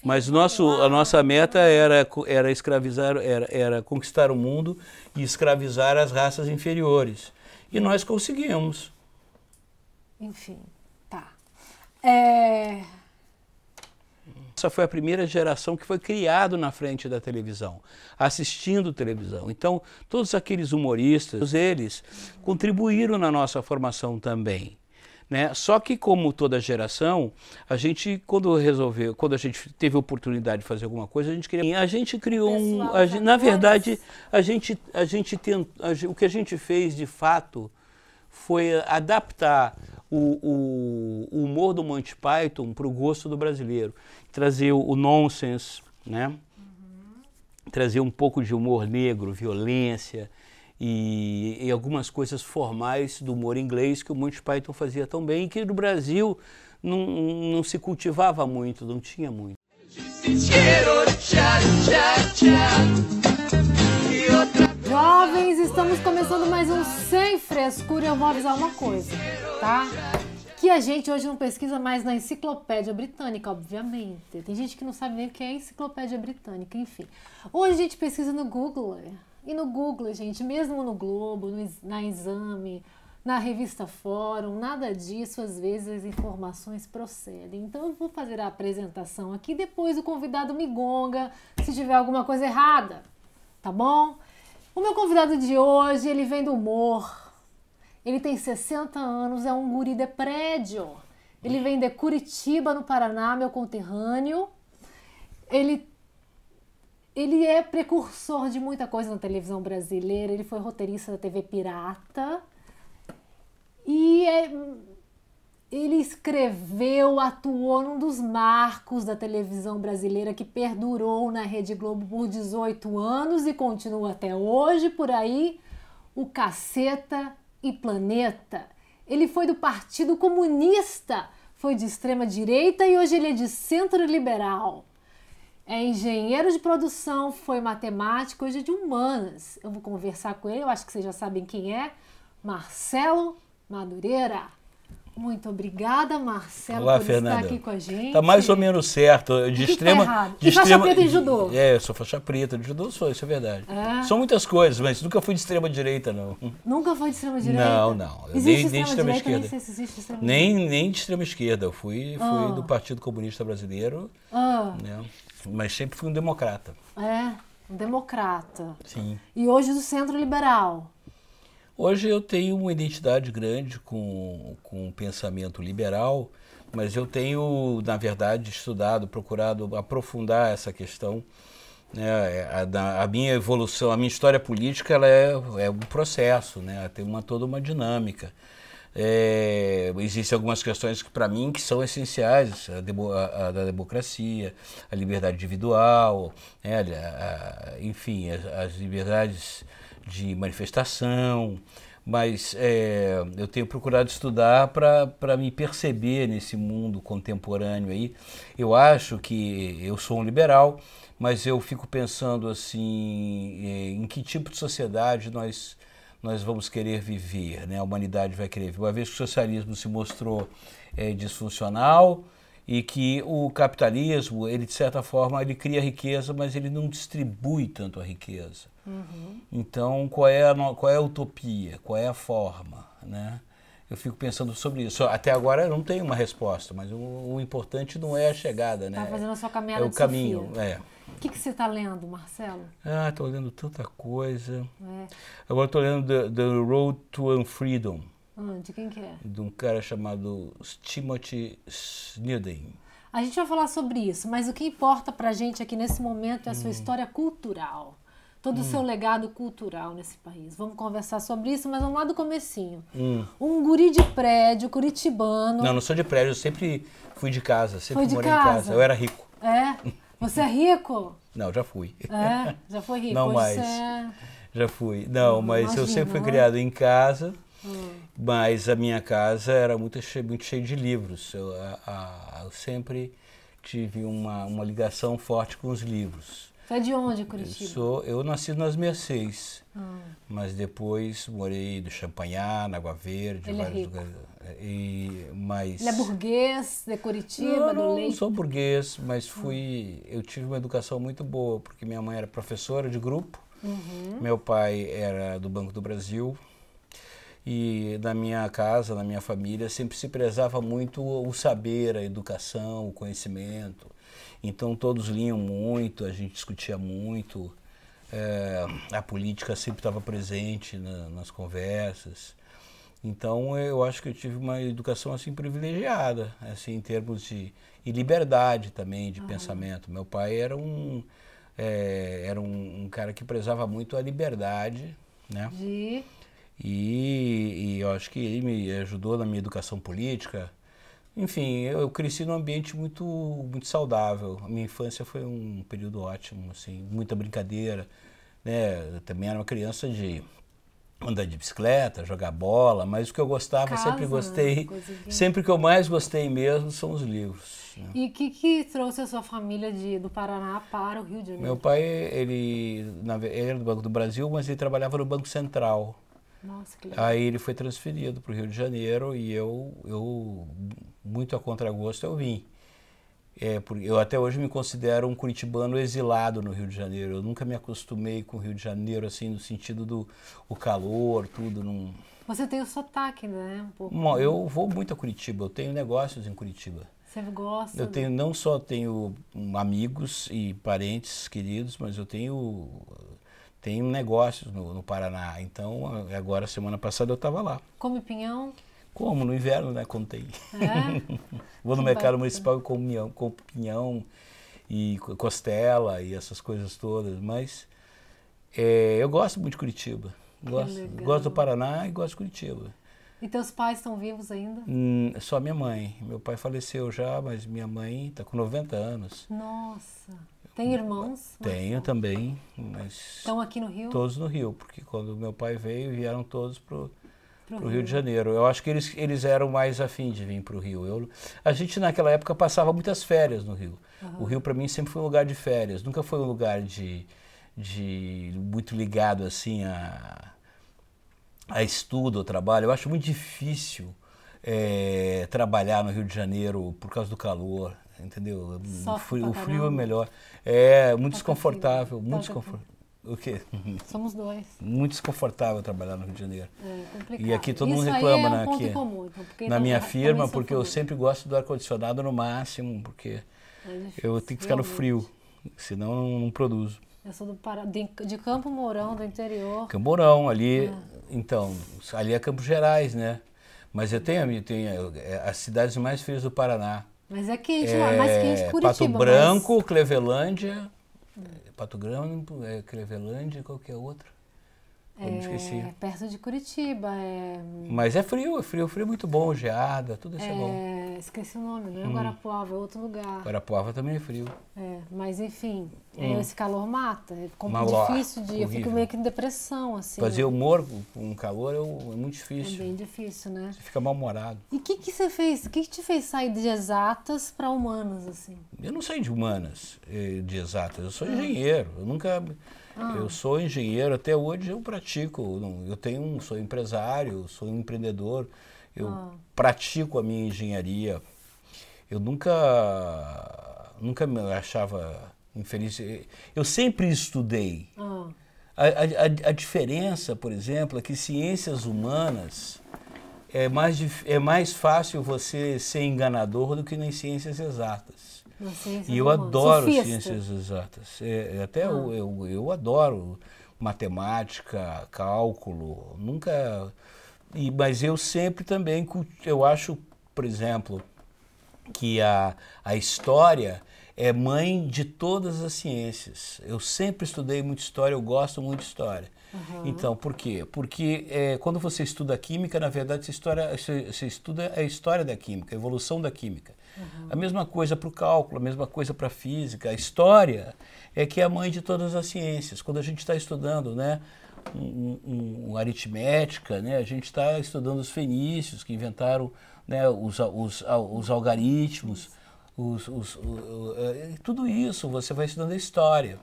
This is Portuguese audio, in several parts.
Mas a nossa meta era escravizar, era conquistar o mundo e escravizar as raças inferiores. E nós conseguimos. Enfim, tá. Essa foi a primeira geração que foi criado na frente da televisão, assistindo televisão. Então, todos aqueles humoristas, eles contribuíram na nossa formação também. Né? Só que, como toda geração, a gente, quando a gente teve a oportunidade de fazer alguma coisa, a gente criou na verdade, o que a gente fez, de fato, foi adaptar o humor do Monty Python para o gosto do brasileiro. Trazer o nonsense, né? Trazer um pouco de humor negro, violência, e algumas coisas formais do humor inglês que o Monty Python fazia tão bem e que no Brasil não se cultivava muito, não tinha muito. Jovens, estamos começando mais um Sem Frescura. Eu vou avisar uma coisa, tá? Que a gente hoje não pesquisa mais na Enciclopédia Britânica, obviamente. Tem gente que não sabe nem o que é Enciclopédia Britânica, enfim. Hoje a gente pesquisa no Google. E no Google, gente, mesmo no Globo, na Exame, na revista Fórum, nada disso, às vezes as informações procedem. Então eu vou fazer a apresentação aqui, depois o convidado me gonga se tiver alguma coisa errada, tá bom? O meu convidado de hoje, ele vem do humor, ele tem 60 anos, é um guri de prédio. Ele vem de Curitiba, no Paraná, meu conterrâneo. Ele é precursor de muita coisa na televisão brasileira, ele foi roteirista da TV Pirata e ele escreveu, atuou num dos marcos da televisão brasileira que perdurou na Rede Globo por 18 anos e continua até hoje por aí, o Caceta e Planeta. Ele foi do Partido Comunista, foi de extrema direita e hoje ele é de centro liberal. É engenheiro de produção, foi matemático, hoje é de humanas. Eu vou conversar com ele, eu acho que vocês já sabem quem é. Marcelo Madureira. Muito obrigada, Marcelo, Olá, por Fernanda. estar aqui com a gente. Tá mais ou menos certo. De extrema, tá errado? De faixa preta em judô? Eu sou faixa preta de judô, isso é verdade. São muitas coisas, mas nunca fui de extrema direita, não. Nunca foi de extrema direita? Não. Existe nem de extrema esquerda. Nem sei se existe extrema nem de extrema esquerda. Eu fui do Partido Comunista Brasileiro, né? Mas sempre fui um democrata. Um democrata. Sim. E hoje do centro liberal? Hoje eu tenho uma identidade grande com o pensamento liberal, mas eu tenho, na verdade, procurado aprofundar essa questão. Né? A minha evolução, a minha história política, ela é um processo, né? Tem toda uma dinâmica. Existem algumas questões que, para mim, que são essenciais, a da democracia, a liberdade individual, né? Enfim, as liberdades de manifestação, mas eu tenho procurado estudar para me perceber nesse mundo contemporâneo aí. Eu acho que eu sou um liberal, mas eu fico pensando assim, em que tipo de sociedade nós vamos querer viver, né? A humanidade vai querer viver. Uma vez que o socialismo se mostrou disfuncional e que o capitalismo, ele de certa forma, ele cria riqueza, mas ele não distribui tanto a riqueza. Então, qual é a utopia? Qual é a forma, né? Eu fico pensando sobre isso. Até agora eu não tenho uma resposta, mas o importante não é a chegada, né? Está fazendo a sua caminhada de caminho, Sofia. O que você está lendo, Marcelo? Estou lendo tanta coisa. Agora estou lendo The Road to Unfreedom. De quem que é? De um cara chamado Timothy Snowden. A gente vai falar sobre isso, mas o que importa pra gente aqui nesse momento é a sua história cultural. Todo o seu legado cultural nesse país. Vamos conversar sobre isso, mas vamos lá do comecinho. Um guri de prédio, curitibano. Não sou de prédio, eu sempre fui de casa, sempre morei em casa. Eu era rico. Você é rico? Não, já fui. Já foi rico. Não hoje mais. Já fui. Não, mas eu sempre fui criado em casa, mas a minha casa era muito cheia de livros. Eu sempre tive uma ligação forte com os livros. Tu é de onde, Curitiba? Eu nasci nas Mercês, mas depois morei no Champanhar, na Água Verde, Ele é vários rico. lugares. Mas... Ele é burguês de Curitiba, do Não Leite? sou burguês, mas eu tive uma educação muito boa, porque minha mãe era professora de grupo, meu pai era do Banco do Brasil, e na minha casa, na minha família, sempre se prezava muito o saber, a educação, o conhecimento. Então todos liam muito, a gente discutia muito, a política sempre estava presente nas conversas. Então eu acho que eu tive uma educação assim privilegiada, assim em termos de e liberdade também de pensamento. Meu pai era um cara que prezava muito a liberdade, né? E eu acho que ele me ajudou na minha educação política. Enfim, eu cresci num ambiente muito saudável. A minha infância foi um período ótimo, assim, muita brincadeira, né? Eu também era uma criança de andar de bicicleta, jogar bola, mas o que eu gostava, sempre gostei, sempre que eu mais gostei mesmo são os livros. Né? E o que trouxe a sua família do Paraná para o Rio de Janeiro? Meu pai, ele era do Banco do Brasil, mas ele trabalhava no Banco Central. Nossa, que legal. Aí ele foi transferido para o Rio de Janeiro e eu muito a contragosto, eu vim. Eu até hoje me considero um curitibano exilado no Rio de Janeiro. Eu nunca me acostumei com o Rio de Janeiro, assim, no sentido do calor, tudo. Você tem o sotaque, né? Um pouco. Eu vou muito a Curitiba, eu tenho negócios em Curitiba. Você gosta? Não só tenho amigos e parentes queridos, mas eu tenho negócios no Paraná. Então, agora, semana passada, eu estava lá. Come pinhão? Como? No inverno, né? Quando tem. Vou no mercado municipal e como pinhão e costela e essas coisas todas. Mas eu gosto muito de Curitiba. Gosto do Paraná e gosto de Curitiba. E teus pais estão vivos ainda? Só minha mãe. Meu pai faleceu já, mas minha mãe está com 90 anos. Nossa. Tem irmãos? Tenho também, mas... Estão aqui no Rio? Todos no Rio, porque quando meu pai veio, vieram todos pro Rio de Janeiro. Eu acho que eles eram mais afim de vir para o Rio. A gente, naquela época, passava muitas férias no Rio. O Rio, para mim, sempre foi um lugar de férias. Nunca foi um lugar de muito ligado assim a estudo ou trabalho. Eu acho muito difícil trabalhar no Rio de Janeiro por causa do calor, entendeu? O frio é melhor. É muito desconfortável, muito desconfortável. O quê? Somos dois. Muito desconfortável trabalhar no Rio de Janeiro. É complicado. E aqui todo mundo Isso reclama, aí é um né? ponto Aqui, comum, então, na minha firma, porque eu sempre gosto do ar-condicionado no máximo, porque eu tenho que ficar no frio, senão eu não produzo. Eu sou de Campo Mourão, do interior. Campo Mourão, ali, então, ali é Campos Gerais, né? Mas eu tenho as cidades mais frias do Paraná. Mas é quente lá, mais quente que Curitiba. Pato Branco, Clevelândia, Pato Branco, Clevelândia, qual que é outra? Eu me esqueci. Perto de Curitiba. Mas é frio muito bom, geada, tudo isso é bom. Esqueci o nome, não é Guarapuava, é outro lugar. Guarapuava também é frio. Mas enfim, esse calor mata, é difícil de... Horrível. Eu fico meio que em depressão, assim. Fazer humor com calor é muito difícil. É bem difícil, né? Você fica mal-humorado. E o que você fez? O que te fez sair de exatas para humanas, assim? Eu não saí de humanas, de exatas, eu sou engenheiro. Eu nunca... Eu sou engenheiro, até hoje eu pratico. Sou empresário, sou um empreendedor. Eu pratico a minha engenharia. Eu nunca me achava infeliz. Eu sempre estudei. A diferença, por exemplo, é que ciências humanas é mais fácil você ser enganador do que nas ciências exatas. E eu adoro ciências exatas. Até eu adoro matemática, cálculo. Mas eu sempre também, eu acho, por exemplo, que a história é mãe de todas as ciências. Eu sempre estudei muito história, eu gosto muito de história. Então, por quê? Porque quando você estuda química, na verdade, você estuda a história da química, a evolução da química. A mesma coisa para o cálculo, a mesma coisa para a física. A história é que é a mãe de todas as ciências. Quando a gente está estudando, né, aritmética, né, a gente está estudando os fenícios que inventaram, né, os algarismos, tudo isso você vai estudando a história.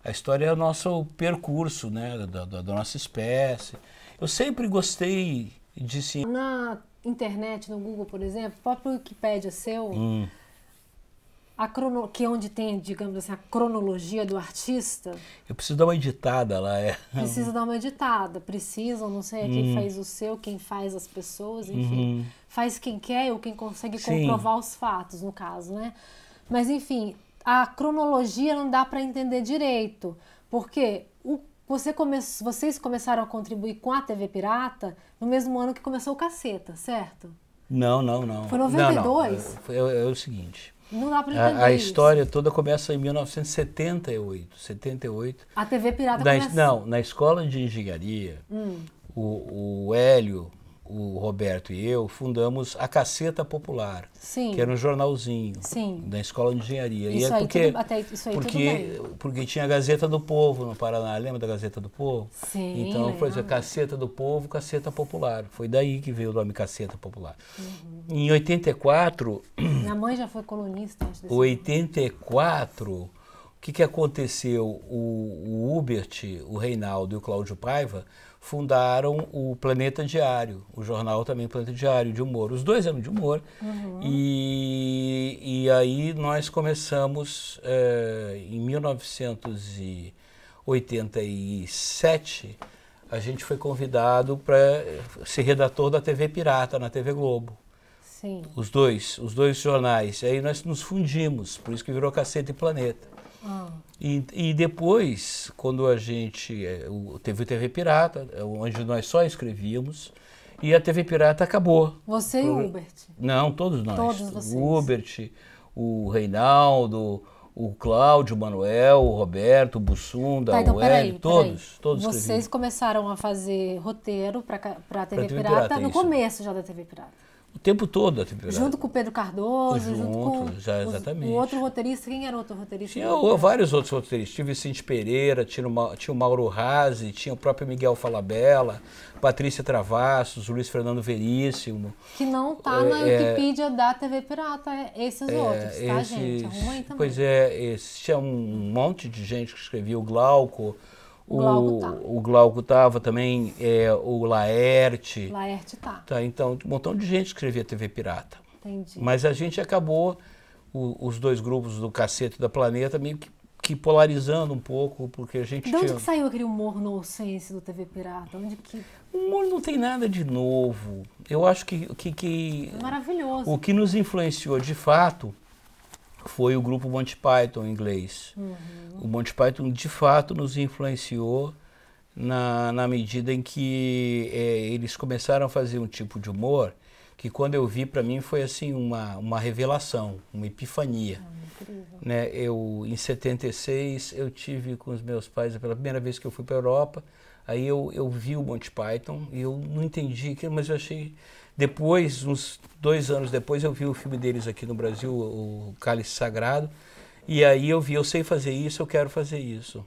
A história é o nosso percurso, né, da nossa espécie. Eu sempre gostei de ciência. Na internet, no Google, por exemplo, o próprio Wikipédia seu, que é onde tem, digamos assim, a cronologia do artista. Eu preciso dar uma editada lá. Precisa dar uma editada. Precisam, não sei, quem faz o seu, quem faz as pessoas, enfim. Faz quem quer ou quem consegue comprovar os fatos, no caso, né? Mas, enfim, a cronologia não dá para entender direito. Porque vocês começaram a contribuir com a TV Pirata no mesmo ano que começou o Caceta, certo? Não. Foi 92? Não. É o seguinte. Não dá para entender A história toda começa em 1978. 78. A TV Pirata começa... Não, na escola de engenharia, o Hélio, o Roberto e eu fundamos a Caceta Popular, que era um jornalzinho da escola de engenharia. Isso aí, tudo bem. Porque tinha a Gazeta do Povo no Paraná, lembra da Gazeta do Povo? Sim, então foi a Caceta do Povo, Caceta Popular. Foi daí que veio o nome Caceta Popular. Em 84... Minha mãe já foi colunista antes desse 84, o que aconteceu? O Hubert, o Reinaldo e o Cláudio Paiva fundaram o Planeta Diário, o jornal também Planeta Diário, de humor. Os dois eram de humor. E aí nós começamos, em 1987, a gente foi convidado para ser redator da TV Pirata, na TV Globo. Sim. Os dois jornais. Aí nós nos fundimos, por isso que virou Caceta e Planeta. E depois, quando a gente teve o TV Pirata, onde nós só escrevíamos, e a TV Pirata acabou. Você e o Hubert? Não, todos nós. Todos vocês. O Hubert, o Reinaldo, o Cláudio, o Manuel, o Roberto, o Bussunda, então, o Hélio, todos Vocês escreviam. Começaram a fazer roteiro para a TV Pirata no começo já da TV Pirata? O tempo todo a TV Pirata. Junto com o Pedro Cardoso, junto com exatamente. o outro roteirista. Quem era o outro roteirista? Tinha vários outros roteiristas. Tinha o Vicente Pereira, tinha o Mauro Razzi, tinha o próprio Miguel Falabella, Patrícia Travassos, o Luiz Fernando Veríssimo. Que não está na Wikipedia da TV Pirata, esses outros, tá, gente? Arruma aí também. Pois tinha um monte de gente que escrevia, o Glauco. O Glauco estava também, o Laerte. Laerte tá. Então, um montão de gente escrevia TV Pirata. Entendi. Mas a gente acabou, os dois grupos do Cacete e da Planeta, meio que polarizando um pouco, porque a gente De onde que saiu aquele humor nonsense do TV Pirata? O humor não tem nada de novo. Eu acho que é maravilhoso. O que nos influenciou de fato foi o grupo Monty Python em inglês. O Monty Python, de fato, nos influenciou na medida em que eles começaram a fazer um tipo de humor que, quando eu vi, para mim foi assim uma revelação, uma epifania. Né? Em 76, eu tive com os meus pais, pela primeira vez que eu fui para a Europa, aí eu vi o Monty Python e eu não entendi aquilo, mas eu achei... Depois, uns 2 anos depois, eu vi o filme deles aqui no Brasil, o Cálice Sagrado, e aí eu sei fazer isso, eu quero fazer isso.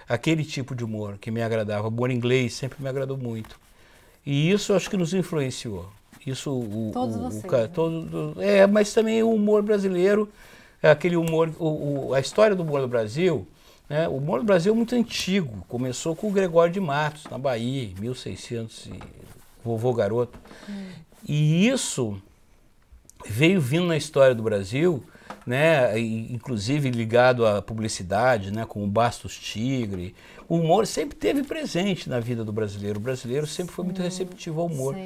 Aquele tipo de humor que me agradava, o humor inglês sempre me agradou muito. E isso acho que nos influenciou. Isso, todos vocês. Mas também o humor brasileiro, aquele humor, a história do humor do Brasil, né? O humor do Brasil é muito antigo, começou com o Gregório de Matos, na Bahia, em 1600 Vovô Garoto. E isso veio vindo na história do Brasil, né, inclusive ligado à publicidade, né, com o Bastos Tigre. O humor sempre esteve presente na vida do brasileiro. O brasileiro sempre foi muito receptivo ao humor,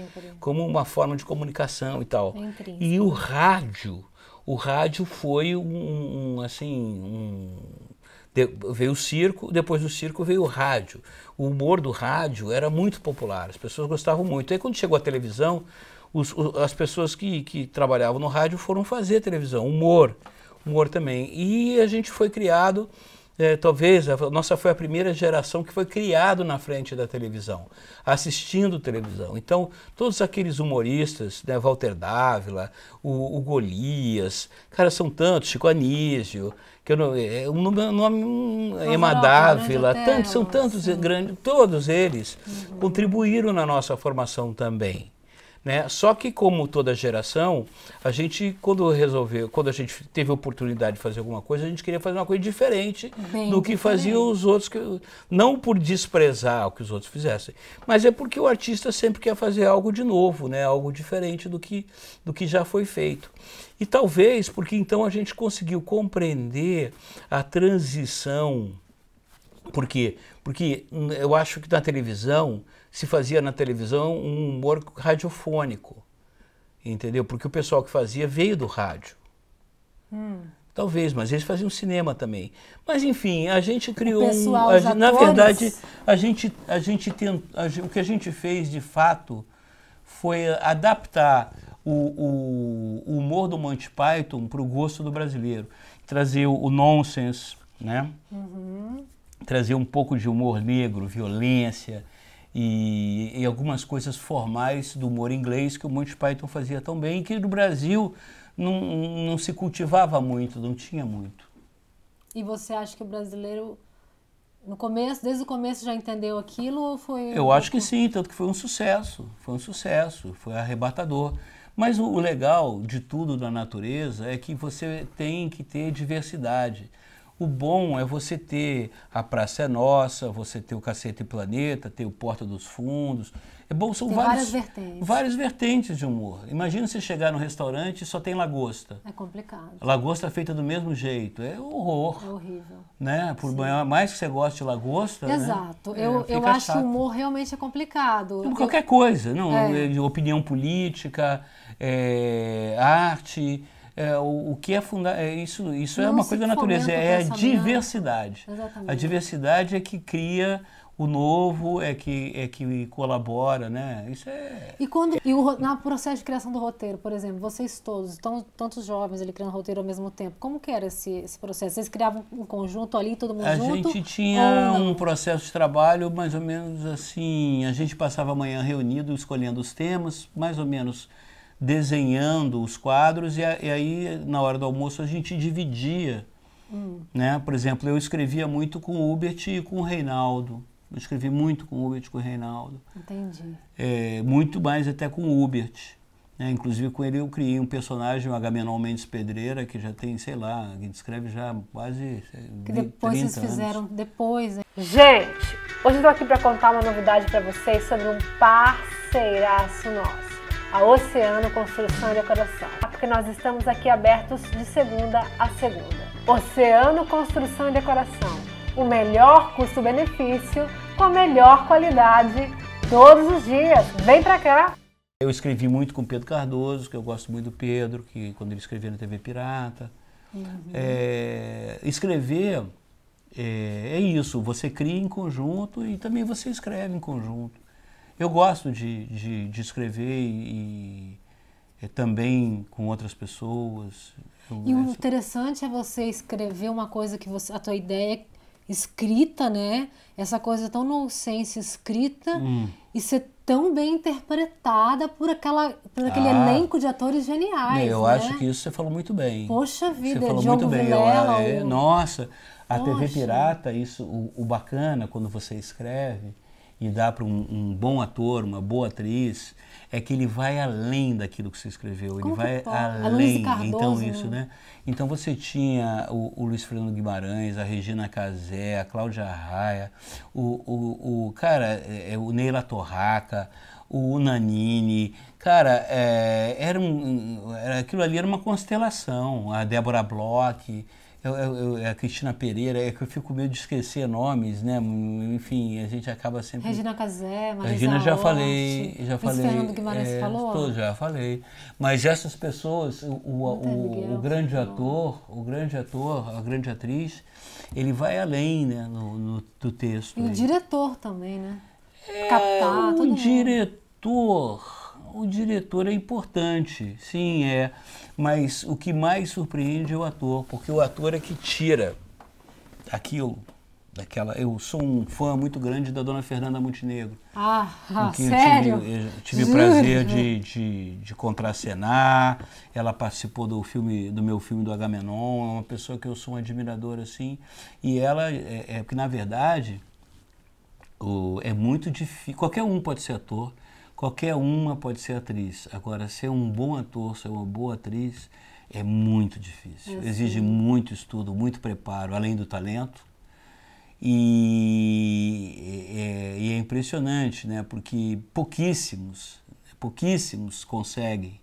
como uma forma de comunicação e tal. E o rádio foi veio o circo, depois do circo veio o rádio. O humor do rádio era muito popular, as pessoas gostavam muito. Aí quando chegou a televisão, as pessoas que trabalhavam no rádio foram fazer televisão, humor também. E a gente foi criado, talvez a nossa foi a primeira geração que foi criado na frente da televisão, assistindo televisão. Então, todos aqueles humoristas, né, Walter Dávila, o Golias, cara, são tantos, Chico Anísio, que o nome Ema Dávila, são tantos grandes, todos eles contribuíram na nossa formação também. né? Só que, como toda geração, a gente, quando a gente teve a oportunidade de fazer alguma coisa, a gente queria fazer uma coisa diferente do que faziam os outros, não por desprezar o que os outros fizessem, mas é porque o artista sempre quer fazer algo de novo, né? Algo diferente do que já foi feito. E talvez porque então a gente conseguiu compreender a transição. Por quê? Porque eu acho que na televisão, se fazia na televisão um humor radiofônico, entendeu? Porque o pessoal que fazia veio do rádio. Talvez, mas eles faziam cinema também. Mas enfim, a gente criou na verdade, o que a gente fez de fato foi adaptar o humor do Monty Python para o gosto do brasileiro. Trazer o nonsense, né? Trazer um pouco de humor negro, violência e algumas coisas formais do humor inglês que o Monty Python fazia tão bem, e que no Brasil não se cultivava muito, não tinha muito. E você acha que o brasileiro, no começo, desde o começo, já entendeu aquilo ou foi... Eu acho que sim, tanto que foi um sucesso, foi arrebatador. Mas o legal de tudo da natureza é que você tem que ter diversidade. O bom é você ter a Praça é Nossa, você ter o Cacete e Planeta, ter o Porta dos Fundos. É bom, são várias vertentes de humor. Imagina você chegar no restaurante e só tem lagosta. É complicado. Lagosta feita do mesmo jeito. É horror. É horrível. Né? Por mais que você goste de lagosta. Exato. Né? Eu acho que o humor realmente é complicado. Qualquer coisa. Não, opinião política, arte... o que é isso é uma coisa da natureza, é a diversidade. Exatamente. A diversidade é que cria o novo, é que colabora, né? Isso é... No processo de criação do roteiro, por exemplo, vocês todos, tantos jovens ali criando roteiro ao mesmo tempo, como que era esse processo? Vocês criavam em conjunto ali, todo mundo junto? A gente tinha um processo de trabalho mais ou menos assim, a gente passava a manhã reunido, escolhendo os temas, mais ou menos desenhando os quadros, e aí na hora do almoço a gente dividia, né? Por exemplo, eu escrevia muito com o Hubert e com o Reinaldo. Eu escrevi muito com o Hubert e com o Reinaldo. Entendi. Muito mais até com o Hubert. Né? Inclusive com ele eu criei um personagem, o Agamenon Mendes Pedreira, que já tem, sei lá, que escreve já quase que depois 30 vocês fizeram anos. Depois. Gente, hoje eu tô aqui para contar uma novidade para vocês sobre um parceiraço nosso. A Oceano Construção e Decoração, porque nós estamos aqui abertos de segunda a segunda. Oceano Construção e Decoração, o melhor custo-benefício com a melhor qualidade todos os dias. Vem pra cá! Eu escrevi muito com o Pedro Cardoso, que eu gosto muito do Pedro, que quando ele escrevia na TV Pirata. Escrever é isso, você cria em conjunto e também você escreve em conjunto. Eu gosto de escrever e também com outras pessoas. E o interessante é você escrever uma coisa que a tua ideia escrita, né? Essa coisa tão nonsense escrita e ser tão bem interpretada por aquele elenco de atores geniais. Eu acho que isso você falou muito bem. Poxa vida, você falou Diogo muito bem. Vilela, Nossa, a TV Pirata, o bacana quando você escreve e dá para um bom ator, uma boa atriz, é que ele vai além daquilo que você escreveu. Ele vai além. Então, isso, né? Então você tinha o Luiz Fernando Guimarães, a Regina Casé, a Cláudia Raia, o Neila Torraca, o Nanini. Cara, aquilo ali era uma constelação. A Débora Bloch, a Cristina Pereira, é que eu fico meio de esquecer nomes, né? Enfim, a gente acaba sempre... Regina Casé, Marisa Regina já falei. Fernando Guimarães falou? Já falei. Mas essas pessoas, o grande ator, a grande atriz, ele vai além, né, do texto. E o diretor também, né? Captar todo mundo. O diretor é importante, sim, mas o que mais surpreende é o ator, porque o ator é que tira aquilo, eu sou um fã muito grande da Dona Fernanda Montenegro. Sério? Eu tive o prazer de contracenar, ela participou do meu filme do Agamenon, é uma pessoa que eu sou um admirador, assim, e ela, porque na verdade, é muito difícil, qualquer um pode ser ator, Qualquer uma pode ser atriz. Agora, ser um bom ator, ser uma boa atriz, é muito difícil. Exige muito estudo, muito preparo, além do talento. E é impressionante, né? Porque pouquíssimos conseguem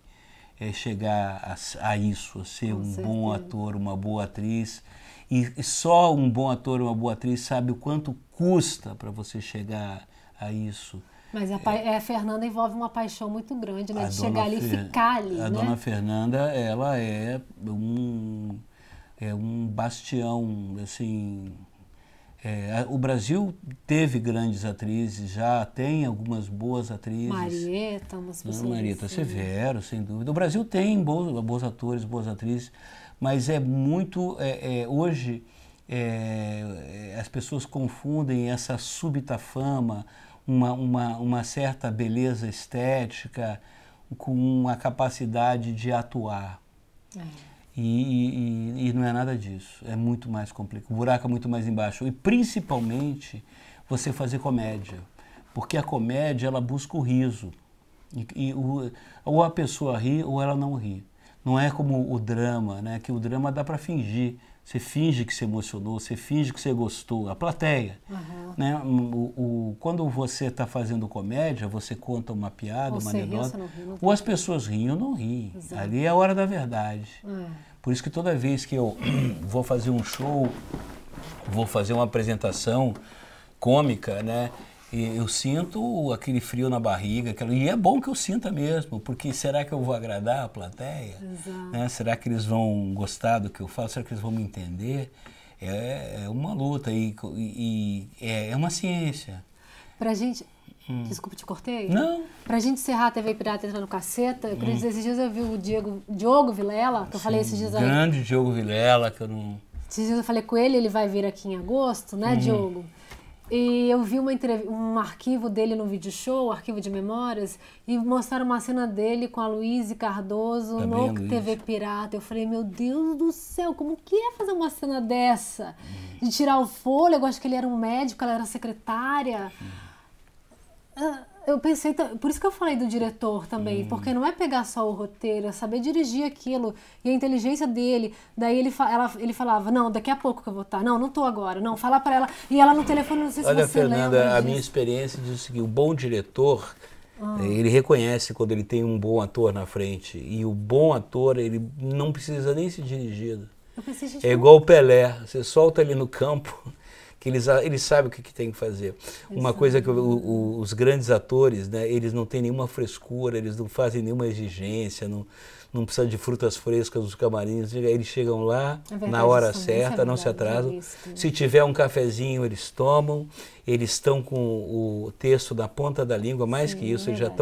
chegar a isso, a ser um bom ator, uma boa atriz. E só um bom ator, uma boa atriz sabe o quanto custa para você chegar a isso. Mas a Fernanda envolve uma paixão muito grande, né? De chegar ali e ficar ali, A dona Fernanda, ela é um bastião, assim... o Brasil teve grandes atrizes, já tem algumas boas atrizes. Marieta, umas pessoas Marieta assim. Severo, sem dúvida. O Brasil tem bons atores, boas atrizes, mas é muito... hoje, as pessoas confundem essa súbita fama, uma certa beleza estética com uma capacidade de atuar. E não é nada disso, é muito mais complicado, o buraco é muito mais embaixo. E principalmente você fazer comédia, porque a comédia ela busca o riso. Ou a pessoa ri ou ela não ri. Não é como o drama, né? Que o drama dá para fingir. Você finge que se emocionou, você finge que você gostou, a plateia. Né? Quando você está fazendo comédia, você conta uma piada, uma anedota, ou as pessoas riem ou não riem. Exato. Ali é a hora da verdade. Por isso que toda vez que eu vou fazer um show, vou fazer uma apresentação cômica, né? E eu sinto aquele frio na barriga, e é bom que eu sinta mesmo, porque será que eu vou agradar a plateia? Né? Será que eles vão gostar do que eu falo? Será que eles vão me entender? É uma luta e é uma ciência. Pra gente... Desculpa, te cortei? Não. Pra gente encerrar a TV Pirata entrando no Caceta, eu queria dizer, esses dias eu vi o Diogo Vilela, que eu falei esses dias aí. Grande Diogo Vilela, que eu não... Esses dias eu falei com ele vai vir aqui em agosto, né, Diogo? E eu vi um arquivo dele no video show, arquivo de memórias, e mostraram uma cena dele com a Luíse Cardoso no TV Pirata. Eu falei, meu Deus do céu, como que é fazer uma cena dessa? De tirar o fôlego, acho que ele era um médico, ela era secretária. Eu pensei, por isso que eu falei do diretor também, porque não é pegar só o roteiro, é saber dirigir aquilo, e a inteligência dele. Daí ele falava, não, daqui a pouco que eu vou estar, não tô agora, não, fala pra ela, e ela no telefone, não sei se Olha, você lembra Fernanda, a minha experiência diz o seguinte, o bom diretor, ele reconhece quando ele tem um bom ator na frente, e o bom ator, ele não precisa nem ser dirigido. É igual o Pelé, você solta ele no campo... que eles sabem o que tem que fazer. Uma coisa que os grandes atores, né, eles não têm nenhuma frescura, eles não fazem nenhuma exigência, não precisam de frutas frescas dos camarins, eles chegam lá na hora certa, não se atrasam. Se tiver um cafezinho, eles tomam, eles estão com o texto na ponta da língua, mais que isso, eles já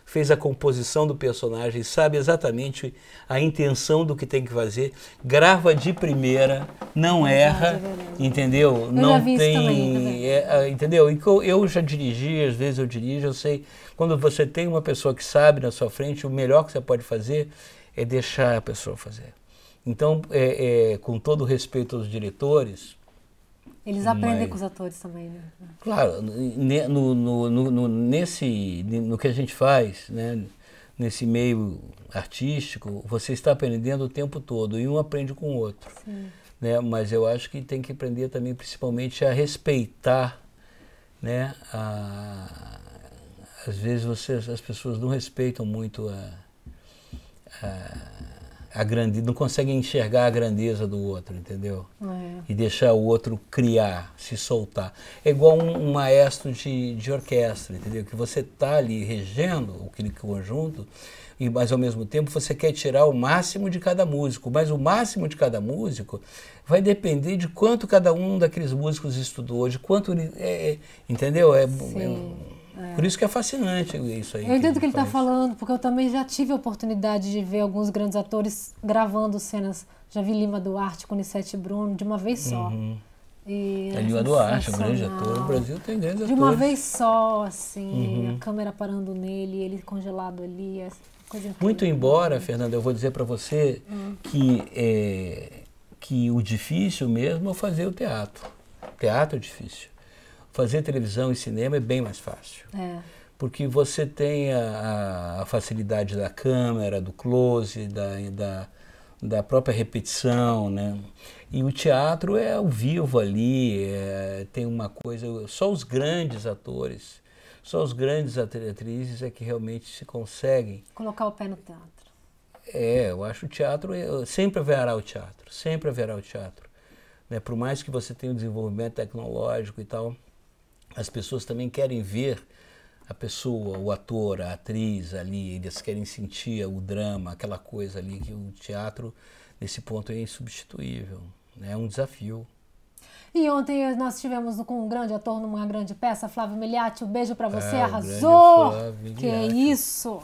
fez a composição do personagem, sabe exatamente a intenção do que tem que fazer, grava de primeira, não erra, entendeu? Não tem, entendeu? Eu já dirigi, às vezes eu dirijo, eu sei, quando você tem uma pessoa que sabe na sua frente, o melhor que você pode fazer é deixar a pessoa fazer. Então, com todo respeito aos diretores... Eles aprendem com os atores também, né? Claro, no que a gente faz, né, nesse meio artístico, você está aprendendo o tempo todo, e um aprende com o outro. Né? Mas eu acho que tem que aprender também, principalmente, a respeitar, né? Às vezes as pessoas não respeitam muito a grandeza, não conseguem enxergar a grandeza do outro, entendeu? E deixar o outro criar, se soltar. É igual um maestro de orquestra, entendeu? Que você está ali regendo aquele conjunto, mas ao mesmo tempo você quer tirar o máximo de cada músico, mas o máximo de cada músico vai depender de quanto cada um daqueles músicos estudou, de quanto ele... entendeu? Por isso que é fascinante isso aí. Eu entendo o que ele está falando, porque eu também já tive a oportunidade de ver alguns grandes atores gravando cenas. Já vi Lima Duarte com Nissete Bruno de uma vez só. Lima Duarte, um grande ator. O Brasil tem grandes atores. De uma vez só, assim, a câmera parando nele, ele congelado ali. Coisa muito embora, Fernanda, eu vou dizer para você que o difícil mesmo é fazer o teatro. O teatro é difícil. Fazer televisão e cinema é bem mais fácil. porque você tem a facilidade da câmera, do close, da própria repetição, né? E o teatro é ao vivo ali, tem uma coisa... Só os grandes atores, só os grandes atrizes é que realmente se conseguem... Colocar o pé no teatro. Eu acho o teatro... Sempre haverá o teatro, sempre haverá o teatro. Né? Por mais que você tenha um desenvolvimento tecnológico e tal, as pessoas também querem ver a pessoa, o ator, a atriz ali, eles querem sentir o drama, aquela coisa ali, que o teatro, nesse ponto, é insubstituível, né? É um desafio. E ontem nós estivemos com um grande ator numa grande peça, Flávio Miliati, um beijo pra você, O arrasou! grande Que Flávio isso!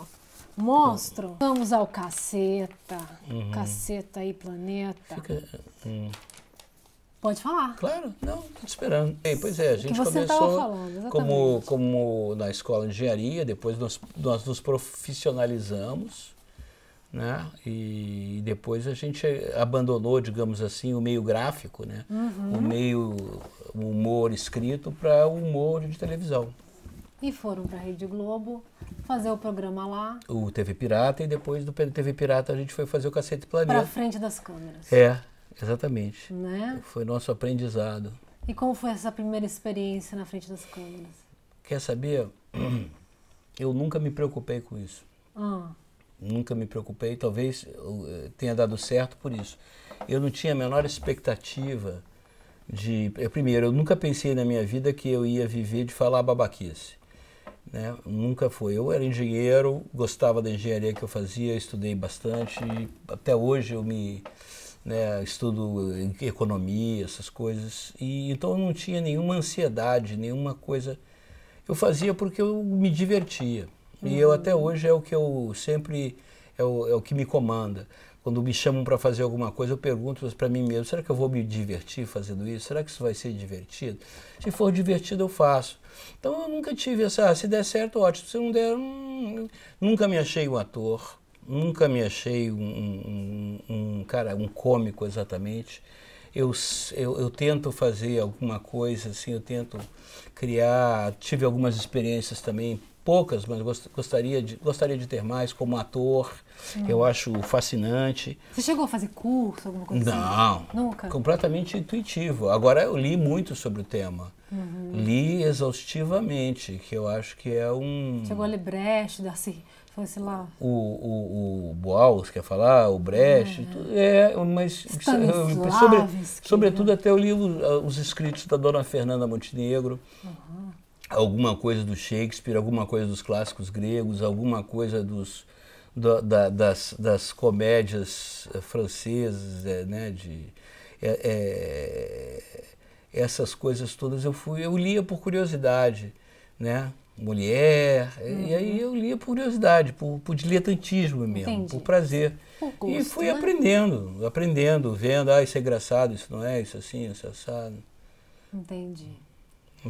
Monstro! Vamos ao Caceta, Caceta e Planeta. Pode falar. Claro, não, estou te esperando. Pois é, a gente você começou falando, como na escola de engenharia, depois nós nos profissionalizamos, né? E depois a gente abandonou, digamos assim, o meio gráfico, né? O humor escrito para o humor de televisão. E foram para a Rede Globo fazer o programa lá. O TV Pirata, e depois do TV Pirata a gente foi fazer o Cacete Planeta. Para frente das câmeras. Exatamente. Né? Foi nosso aprendizado. E como foi essa primeira experiência na frente das câmeras? Quer saber? Eu nunca me preocupei com isso. Nunca me preocupei, talvez tenha dado certo por isso. Eu não tinha a menor expectativa de... Primeiro, eu nunca pensei na minha vida que eu ia viver de falar babaquice. Né? Nunca foi. Eu era engenheiro, gostava da engenharia que eu fazia, estudei bastante. Até hoje eu estudo economia, essas coisas, e então eu não tinha nenhuma ansiedade, nenhuma coisa. Eu fazia porque eu me divertia. E eu até hoje é o que eu sempre, é o que me comanda. Quando me chamam para fazer alguma coisa, eu pergunto para mim mesmo, será que eu vou me divertir fazendo isso? Será que isso vai ser divertido? Se for divertido, eu faço. Então eu nunca tive essa, se der certo, ótimo. Se não der, nunca me achei um ator. Nunca me achei um cômico exatamente. Eu tento fazer alguma coisa, assim, eu tento criar. Tive algumas experiências também, poucas, mas gostaria de ter mais como ator. Eu acho fascinante. Você chegou a fazer curso, alguma coisa assim? Não, nunca. Completamente intuitivo. Agora eu li muito sobre o tema. Li exaustivamente, que eu acho que é um... Chegou a ler Brecht, Darcy... Sei lá. O Bauhaus, quer falar, o Brecht, mas sobretudo até eu li os escritos da Dona Fernanda Montenegro, alguma coisa do Shakespeare, alguma coisa dos clássicos gregos, alguma coisa das comédias francesas, né, essas coisas todas eu lia por curiosidade, né? Mulher, e aí eu lia por curiosidade, por diletantismo mesmo. Entendi. Por prazer. Por gosto, e fui aprendendo, vendo, isso é engraçado, isso não é, isso assim, isso é assado. Entendi.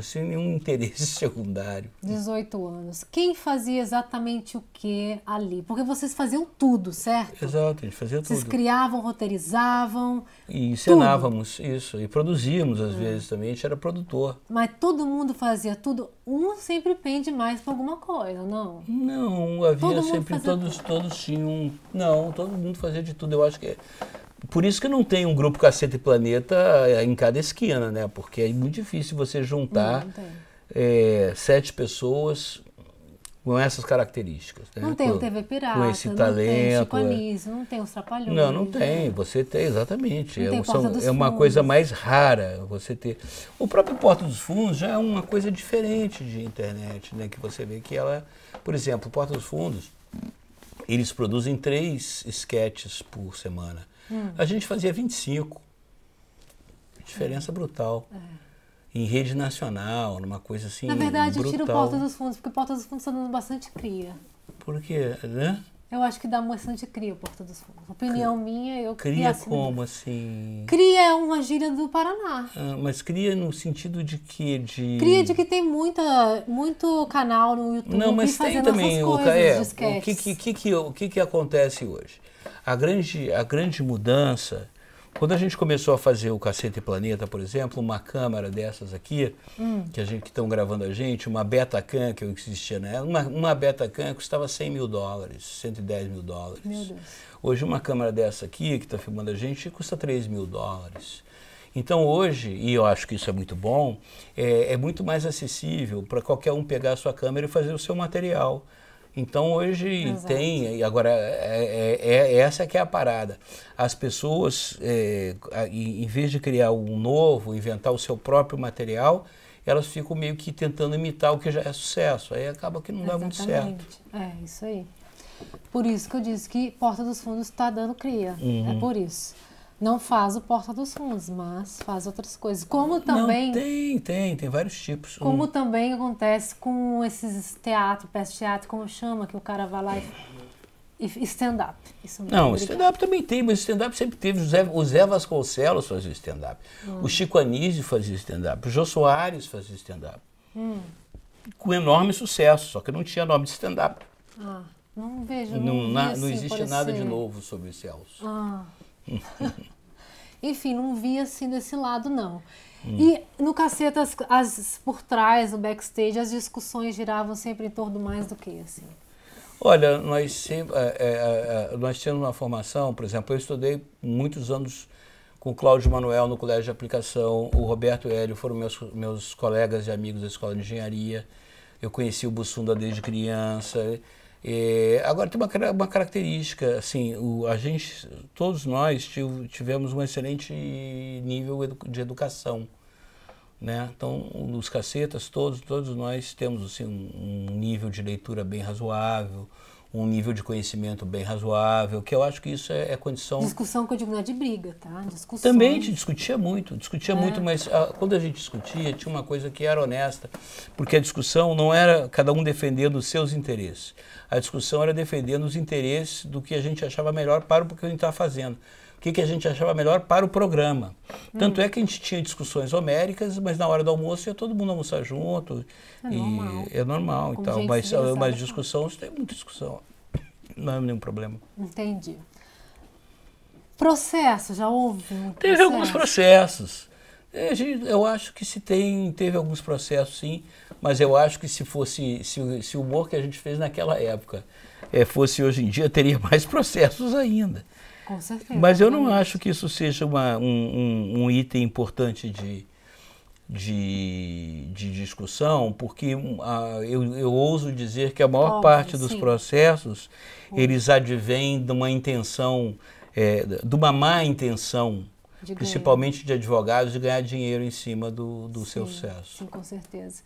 Sem nenhum interesse secundário. 18 anos. Quem fazia exatamente o que ali? Porque vocês faziam tudo, certo? Exato, a gente fazia tudo. Vocês criavam, roteirizavam. E encenávamos isso. E produzíamos, às vezes, também. A gente era produtor. Mas todo mundo fazia tudo. Um sempre pende mais para alguma coisa, não? Não, havia sempre... Todos tinham... Não, todo mundo fazia de tudo. Eu acho que... Por isso que não tem um grupo Cacete e Planeta em cada esquina, né? Porque é muito difícil você juntar 7 pessoas com essas características. Né? Não tem o TV Pirata, com esse talento, não tem Chico Anísio, não tem os Trapalhões. Não tem. Você tem, exatamente. É uma coisa mais rara você ter. O próprio Porta dos Fundos já é uma coisa diferente de internet, né? Que você vê que ela... Por exemplo, o Porta dos Fundos, eles produzem 3 sketches por semana. A gente fazia 25. Diferença brutal. Em rede nacional, numa coisa assim. Na verdade, brutal. eu tiro o Porta dos Fundos, porque o Porta dos Fundos está dando bastante cria. Por quê? Né? Eu acho que dá bastante cria o Porta dos Fundos. Opinião minha, eu cria como assim? Cria é uma gíria do Paraná. Mas cria no sentido de que cria de que tem muito canal no YouTube. Não, mas tem também o que acontece hoje? A grande mudança Quando a gente começou a fazer o Cacete Planeta, por exemplo, uma câmera dessas aqui, que estão gravando a gente, uma Betacam que existia, né? Uma Betacam custava $100 mil, $110 mil. Meu Deus. Hoje uma câmera dessa aqui, que está filmando a gente, custa $3 mil. Então hoje, e eu acho que isso é muito bom, é muito mais acessível para qualquer um pegar a sua câmera e fazer o seu material. Então hoje tem, agora essa que é a parada. As pessoas, em vez de criar um novo, inventar o seu próprio material, elas ficam meio que tentando imitar o que já é sucesso. Aí acaba que não dá muito certo. É, isso aí. Por isso que eu disse que Porta dos Fundos está dando cria. É por isso. Não faz o Porta dos Fundos, mas faz outras coisas. Como também... Não, tem vários tipos. Como também acontece com esses teatro, peça de teatro, como chama, que o cara vai lá e stand-up. Não, stand-up também tem, mas stand-up sempre teve. O Zé Vasconcelos fazia stand-up. O Chico Anísio fazia stand-up. O Jô Soares fazia stand-up. Com enorme sucesso, só que não tinha nome de stand-up. Não vejo. Não existe nada de novo sobre os céus. Enfim, não vi assim desse lado, não. E no Caceta, por trás, no backstage, as discussões giravam sempre em torno mais do que, assim? Olha, nós temos uma formação, por exemplo, eu estudei muitos anos com o Cláudio Manuel no Colégio de Aplicação, o Roberto e o Hélio foram meus colegas e amigos da Escola de Engenharia, eu conheci o Bussunda desde criança. Agora tem uma característica, assim, todos nós tivemos um excelente nível de educação, né? Então, os cacetas, todos nós temos assim, um nível de leitura bem razoável, um nível de conhecimento bem razoável, que eu acho que isso é condição... Discussão que eu digo não é de briga, tá? Discussão. Também a gente discutia muito, mas quando a gente discutia, tinha uma coisa que era honesta, porque a discussão não era cada um defendendo os seus interesses, a discussão era defendendo os interesses do que a gente achava melhor para o que a gente estava fazendo, o que a gente achava melhor para o programa. Tanto é que a gente tinha discussões homéricas, mas na hora do almoço ia todo mundo almoçar junto. É normal e tal. Mas discussão, tem muita discussão. Não é nenhum problema. Entendi. Processo, já houve? Teve alguns processos. Eu acho que teve alguns processos, sim, mas eu acho que se o humor que a gente fez naquela época fosse hoje em dia, teria mais processos ainda. Com certeza. Mas eu não acho que isso seja um item importante de discussão, porque eu ouso dizer que a maior parte dos processos, eles advêm de uma intenção, de uma má intenção, principalmente de advogados, de ganhar dinheiro em cima do seu sucesso. Sim, com certeza.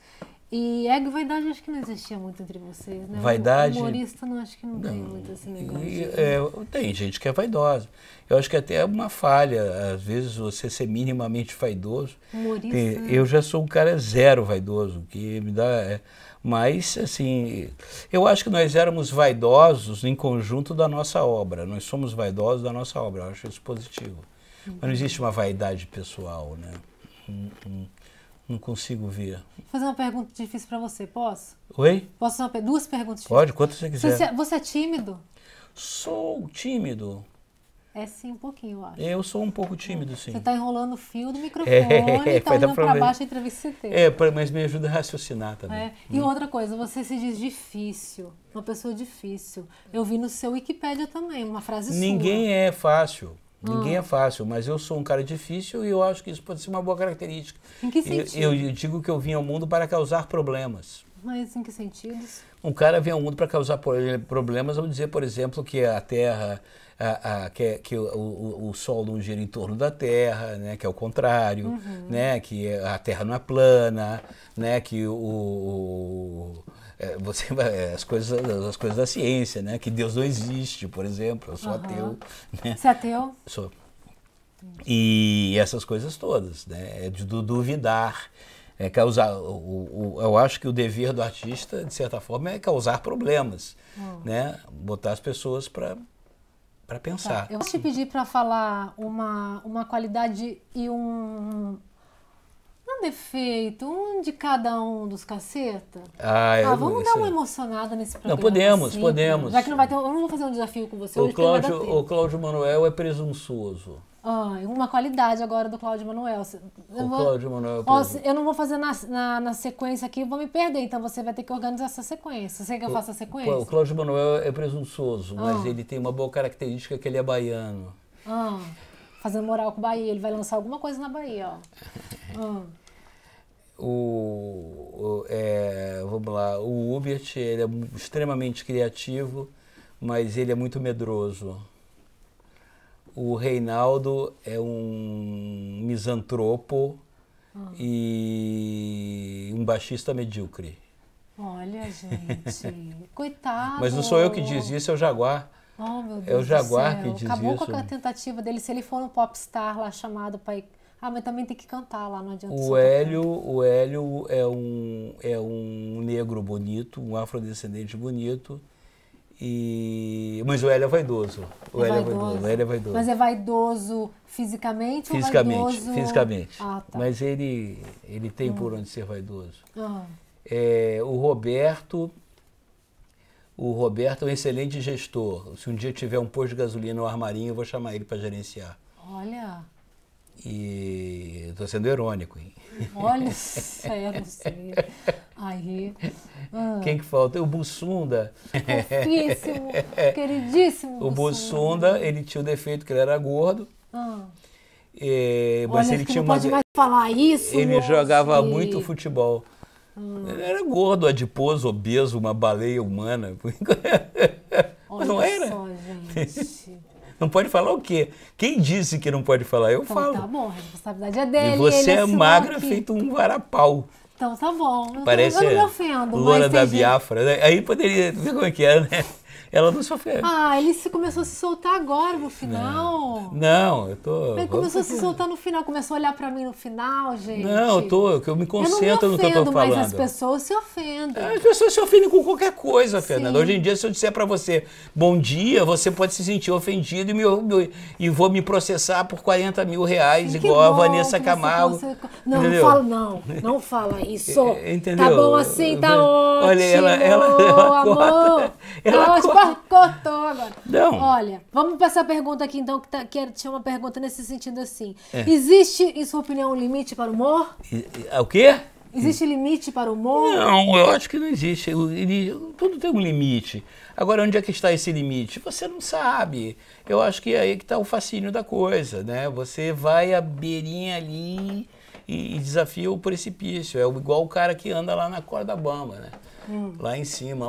E ego e vaidade acho que não existia muito entre vocês, né? Vaidade... O humorista acho que não tem muito esse negócio. Tem gente que é vaidosa. Eu acho que até é uma falha, às vezes, você ser minimamente vaidoso. Humorista... Eu já sou um cara zero vaidoso, que me dá... Mas, assim, eu acho que nós éramos vaidosos em conjunto da nossa obra. Nós somos vaidosos da nossa obra, eu acho isso positivo. Mas não existe uma vaidade pessoal, né? Não consigo ver. Vou fazer uma pergunta difícil para você, posso? Oi? Posso fazer duas perguntas difíceis? Pode, quanto você quiser. Você é tímido? Sou tímido. É sim, um pouquinho, eu acho. Eu sou um pouco tímido, sim. Você está enrolando o fio do microfone e tá olhando para baixo a entrevista que você teve. Mas me ajuda a raciocinar também. E outra coisa, você se diz difícil, uma pessoa difícil. Eu vi no seu Wikipédia também, uma frase sua. Ninguém é fácil. Ninguém é fácil, mas eu sou um cara difícil e eu acho que isso pode ser uma boa característica. Em que sentido? Eu digo que eu vim ao mundo para causar problemas. Mas em que sentidos? Um cara vem ao mundo para causar problemas, vamos dizer, por exemplo, que a Terra, que o Sol não gira em torno da Terra, né, que é o contrário, né, que a Terra não é plana, né, que as coisas da ciência, né? Que Deus não existe, por exemplo. Eu sou ateu. Né? Você é ateu? Sou. E essas coisas todas, né? É de duvidar, causar. Eu acho que o dever do artista, de certa forma, é causar problemas, né? Botar as pessoas para pensar. Eu vou te pedir para falar uma qualidade e não um defeito, um de cada um dos caceta. Vamos dar uma emocionada nesse programa. Não, podemos, assim, podemos. Já que não vai ter, eu não vou fazer um desafio com você hoje, O Cláudio Manuel é presunçoso. Uma qualidade agora do Cláudio Manuel. Cláudio Manuel é presunçoso. Eu não vou fazer na sequência aqui, vou me perder, então você vai ter que organizar essa sequência. Você quer que eu faça a sequência? O Cláudio Manuel é presunçoso, mas ele tem uma boa característica que ele é baiano. Fazendo moral com o Bahia, ele vai lançar alguma coisa na Bahia, vamos lá, o Hubert, ele é extremamente criativo, mas ele é muito medroso. O Reinaldo é um misantropo e um baixista medíocre. Olha, gente, coitado. Mas não sou eu que diz isso, é o Jaguar. Oh, meu Deus, é o Jaguar que diz Acabou isso. Com a tentativa dele, se ele for um popstar lá chamado para ir... mas também tem que cantar lá, não adianta. O Hélio é um negro bonito, um afrodescendente bonito, mas o Hélio é vaidoso. O Hélio é vaidoso. Mas é vaidoso fisicamente ou vaidoso... Fisicamente. Tá. Mas ele tem por onde ser vaidoso. O Roberto é um excelente gestor. Se um dia tiver um posto de gasolina no armarinho, eu vou chamar ele para gerenciar. Olha. E estou sendo irônico, hein? Olha, sério, sei. Aí. Quem que falta? O Bussunda. Fofíssimo, queridíssimo. O Bussunda, ele tinha o defeito que ele era gordo. Mas olha, ele tinha não pode mais falar isso. Ele jogava muito futebol. Ele era gordo, adiposo, obeso, uma baleia humana. Mas não era. Só, gente. Não pode falar o quê? Quem disse que não pode falar? Eu falo. Tá bom, a responsabilidade é dele. E você é magra feito um varapau. Então tá bom. Parece eu não me ofendo. Loura da Biafra. Aí poderia ver como é que era, né? Ela não sofreu. Ele começou a se soltar agora no final. Não, eu tô... Ele começou a se soltar no final, começou a olhar pra mim no final, gente. Não, eu me concentro no que eu tô falando. Mas as pessoas se ofendem. As pessoas se ofendem com qualquer coisa, Fernanda. Hoje em dia, se eu disser pra você bom dia, você pode se sentir ofendido e vou me processar por 40 mil reais, igual a Vanessa Camargo. Não fala isso. Entendeu? Tá bom assim, tá ótimo. Olha, ela amor. Cortou agora. Não. Olha, vamos para essa pergunta aqui, então, que tinha uma pergunta nesse sentido assim. Existe, em sua opinião, um limite para o humor? O quê? Existe limite para o humor? Não, eu acho que não existe. Tudo tem um limite. Agora, onde é que está esse limite? Você não sabe. Eu acho que é aí que está o fascínio da coisa, né? Você vai à beirinha ali e desafia o precipício. É igual o cara que anda lá na corda bamba, né? Lá em cima,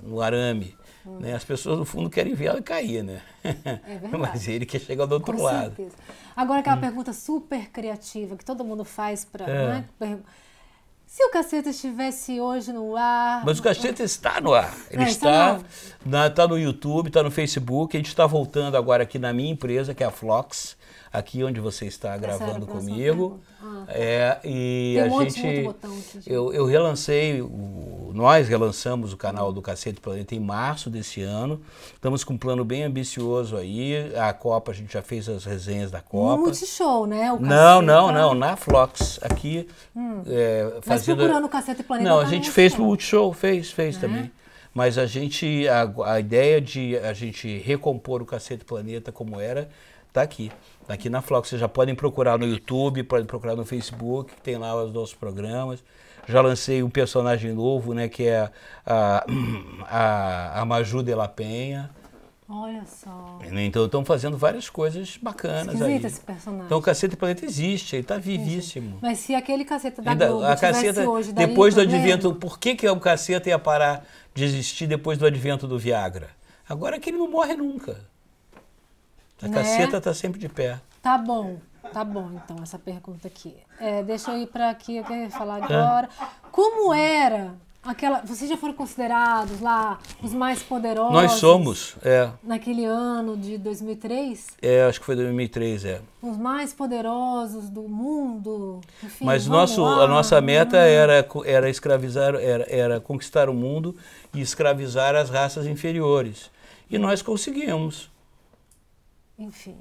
no arame. Né? As pessoas, no fundo, querem ver ela cair, né? É verdade. Mas ele quer chegar do outro lado. Certeza. Agora, aquela pergunta super criativa que todo mundo faz para... Né? Se o Caceta estivesse hoje no ar... Mas o Caceta está no ar. Ele está no YouTube, está no Facebook. A gente está voltando agora aqui na minha empresa, que é a Flox. Aqui onde você está gravando comigo. E tem a muito gente... botão aqui, eu relancei, nós relançamos o canal do Cacete Planeta em março desse ano. Estamos com um plano bem ambicioso aí. A Copa, a gente já fez as resenhas da Copa. Um multishow, né? Não, na Flox. Aqui, Mas procurando o Cacete Planeta... Não, a gente fez pro Multishow, fez também. Mas a ideia de a gente recompor o Cacete Planeta como era, tá aqui. Aqui na Flox, vocês já podem procurar no YouTube, podem procurar no Facebook, que tem lá os nossos programas. Já lancei um personagem novo, né, que é a Maju de la Penha. Olha só. Então estão fazendo várias coisas bacanas. Esquisito aí. Esse personagem. Então o Caceta Planeta existe, ele está vivíssimo. Mas se aquele Caceta da Globo tivesse hoje, depois do advento, por que o Caceta ia parar de existir depois do advento do Viagra? Agora é que ele não morre nunca. A Caceta está sempre de pé. Tá bom, então, essa pergunta aqui. Deixa eu ir para aqui, eu quero falar agora. Como era aquela... Vocês já foram considerados lá os mais poderosos? Nós somos, naquele ano de 2003? Acho que foi 2003, Os mais poderosos do mundo. Enfim, mas a nossa meta era escravizar, era conquistar o mundo e escravizar as raças inferiores. E nós conseguimos. Enfim,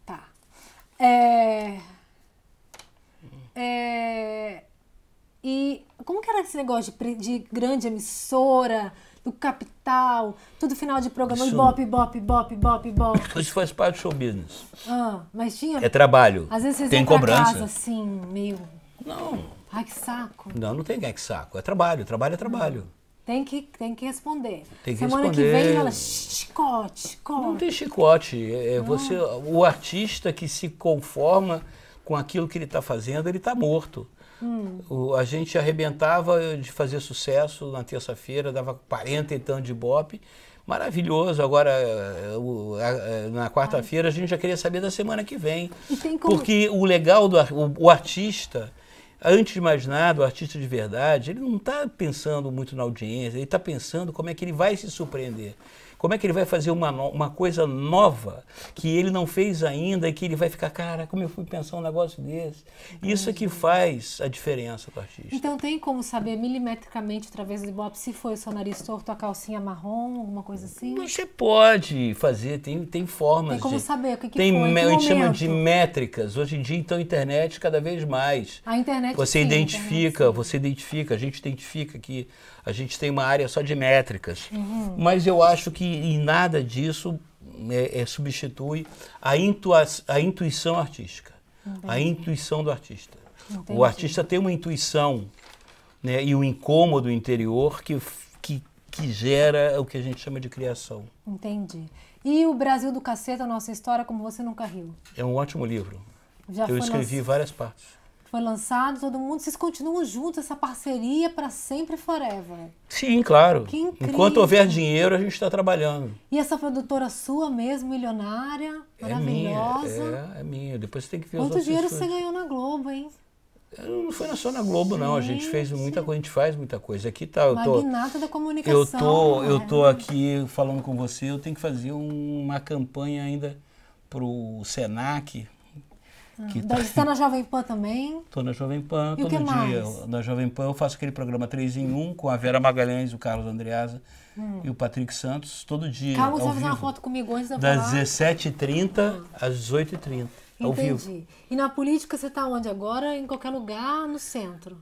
tá. negócio de grande emissora, do capital, tudo final de programa, Isso- ibope, ibope, ibope, ibope, ibope. Isso faz parte do show business. Mas tinha... É trabalho. Às vezes vocês tem iam pra cobrança. casa, assim, meio... Não, Ai, que saco. não tem que saco. É trabalho, trabalho é trabalho. Tem que responder. Tem que Semana responder. que vem ela, chicote, chicote. Não tem chicote. O artista que se conforma com aquilo que ele está fazendo, ele está morto. A gente arrebentava de fazer sucesso na terça-feira, dava 40 e tanto de ibope. Maravilhoso. Agora, na quarta-feira, a gente já queria saber da semana que vem. E tem como... Porque o legal o artista, antes de mais nada, o artista de verdade, ele não está pensando muito na audiência, ele está pensando como é que ele vai se surpreender. Como é que ele vai fazer uma coisa nova que ele não fez ainda e que ele vai ficar, cara, como eu fui pensar um negócio desse. Isso é que faz a diferença do artista. Então tem como saber milimetricamente, através do ibope, se foi o seu nariz torto, a calcinha marrom, alguma coisa assim? Você pode fazer, tem formas. Tem como saber o que tem, foi, em que a gente chama momento? de métricas. Hoje em dia, então, a internet cada vez mais. A internet Você sim, identifica, a internet, a gente identifica que a gente tem uma área só de métricas. Mas eu acho que em nada disso substitui a intuição artística. A intuição do artista. Entendi. O artista tem uma intuição, né, e um incômodo interior que gera o que a gente chama de criação. Entendi. E o Brasil do Caceta, a nossa história, como você nunca riu? É um ótimo livro. Já Eu escrevi várias partes. Foi lançado, todo mundo, vocês continuam juntos, essa parceria para sempre e forever. Sim, claro. Que incrível. Enquanto houver dinheiro, a gente está trabalhando. E essa produtora sua mesmo, milionária, maravilhosa. É minha. Depois você tem que ver Quanto as outras dinheiro coisas. você ganhou na Globo, hein? Não foi só na Globo, não. A gente fez muita coisa, a gente faz muita coisa. Aqui tá, Magnata da comunicação. eu tô aqui falando com você, eu tenho que fazer uma campanha ainda pro Senac. Você está na Jovem Pan também? Estou na Jovem Pan E o que todo dia. mais? Na Jovem Pan eu faço aquele programa 3 em 1 com a Vera Magalhães, o Carlos Andreasa e o Patrick Santos, todo dia. Calma, você ao vai fazer uma vivo. foto comigo antes de eu Das falar. 17h30 às 18h30, ao vivo. Entendi. E na política você está onde agora? Em qualquer lugar, no centro?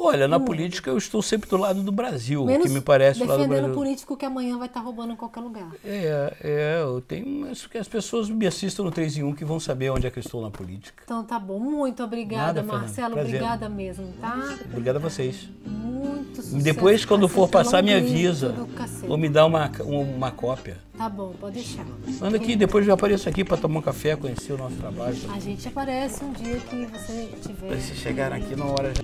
Olha, na política eu estou sempre do lado do Brasil, Menos que me parece do lado do defendendo Brasil. político que amanhã vai estar roubando em qualquer lugar. Eu tenho, mas que as pessoas me assistam no 3 em 1 que vão saber onde é que eu estou na política. Então tá bom. Muito obrigada, Nada, Fernanda. Marcelo. Prazer. Obrigada mesmo, tá? Obrigado a vocês. Muito sucesso. E depois, quando for Caceta passar, me Longuinho, avisa. tudo cacete. Ou me dá uma cópia. Tá bom, pode deixar. Manda aqui, depois eu apareço aqui para tomar um café, conhecer o nosso trabalho. A gente aparece um dia que você tiver. Se chegar aqui na hora já...